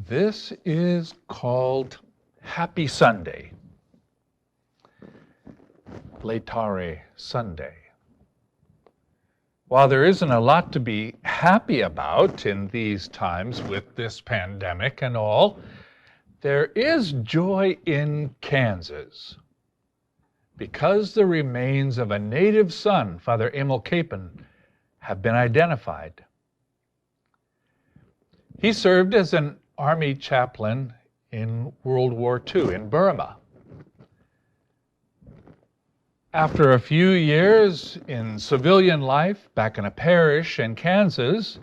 This is called Happy Sunday, Laetare Sunday. While there isn't a lot to be happy about in these times with this pandemic and all, there is joy in Kansas because the remains of a native son, Father Emil Capon, have been identified. He served as an Army chaplain in World War II in Burma. After a few years in civilian life back in a parish in Kansas,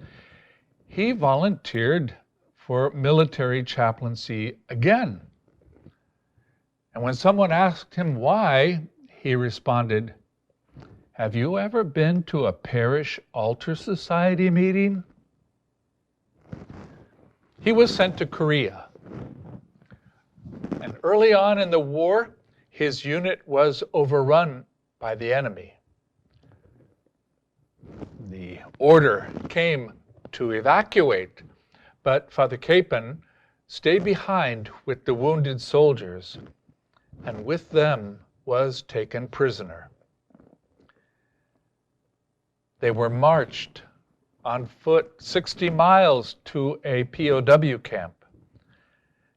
he volunteered for military chaplaincy again. And when someone asked him why, he responded, "Have you ever been to a parish altar society meeting?" He was sent to Korea. And early on in the war, his unit was overrun by the enemy. The order came to evacuate, but Father Capon stayed behind with the wounded soldiers, and with them was taken prisoner. They were marched on foot 60 miles to a POW camp.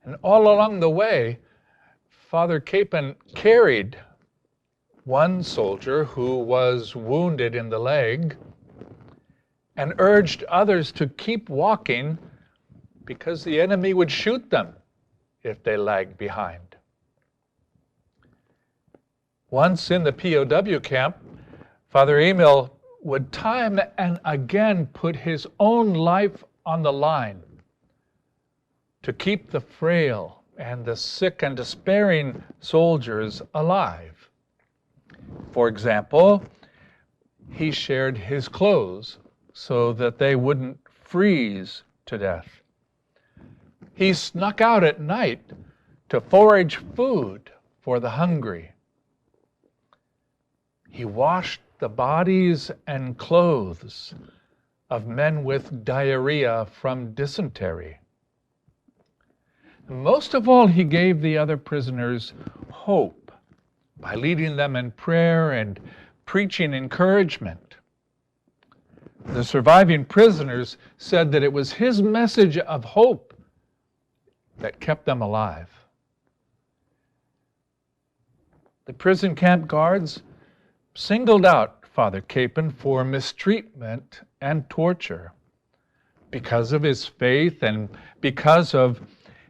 And all along the way, Father Capon carried one soldier who was wounded in the leg and urged others to keep walking because the enemy would shoot them if they lagged behind. Once in the POW camp, Father Emil would time and again put his own life on the line to keep the frail and the sick and despairing soldiers alive. For example, he shared his clothes so that they wouldn't freeze to death. He snuck out at night to forage food for the hungry. He washed the bodies and clothes of men with diarrhea from dysentery. Most of all, he gave the other prisoners hope by leading them in prayer and preaching encouragement. The surviving prisoners said that it was his message of hope that kept them alive. The prison camp guards singled out Father Capon for mistreatment and torture because of his faith and because of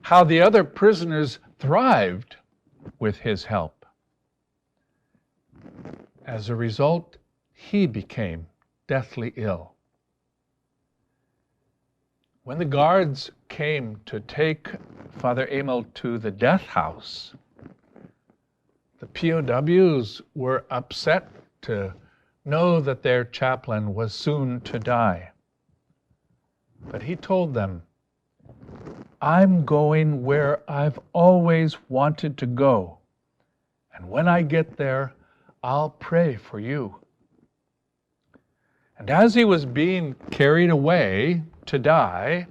how the other prisoners thrived with his help. As a result, he became deathly ill. When the guards came to take Father Emil to the death house, the POWs were upset to know that their chaplain was soon to die. But he told them, "I'm going where I've always wanted to go, and when I get there, I'll pray for you." And as he was being carried away to die,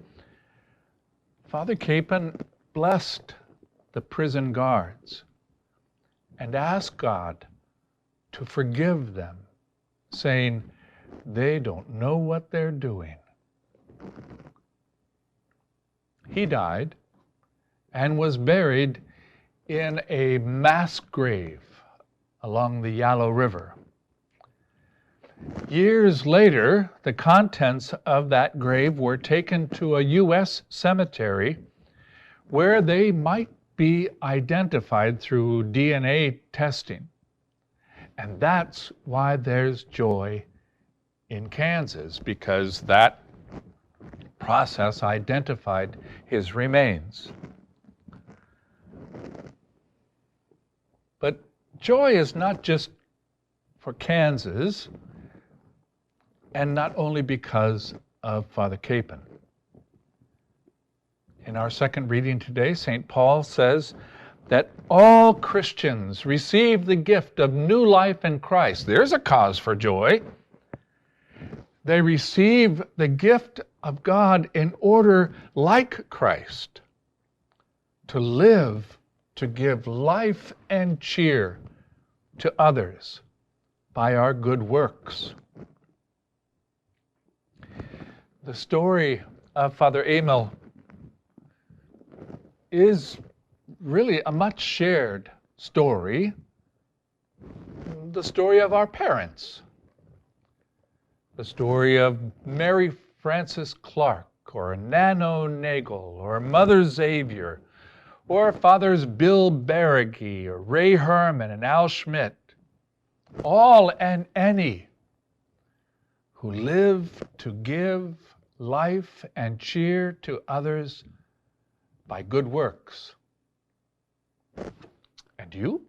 Father Capon blessed the prison guards and asked God to forgive them, saying, "They don't know what they're doing." He died and was buried in a mass grave along the Yellow River. Years later, the contents of that grave were taken to a U.S. cemetery where they might be identified through DNA testing. And that's why there's joy in Kansas, because that process identified his remains. But joy is not just for Kansas, and not only because of Father Capon. In our second reading today, St. Paul says that all Christians receive the gift of new life in Christ. There's a cause for joy. They receive the gift of God in order, like Christ, to live, to give life and cheer to others by our good works. The story of Father Emil is really a much shared story, the story of our parents, the story of Mary Frances Clark, or Nano Nagel, or Mother Xavier, or Fathers Bill Barrigy, or Ray Herman and Al Schmidt, all and any who live to give life and cheer to others by good works. And you?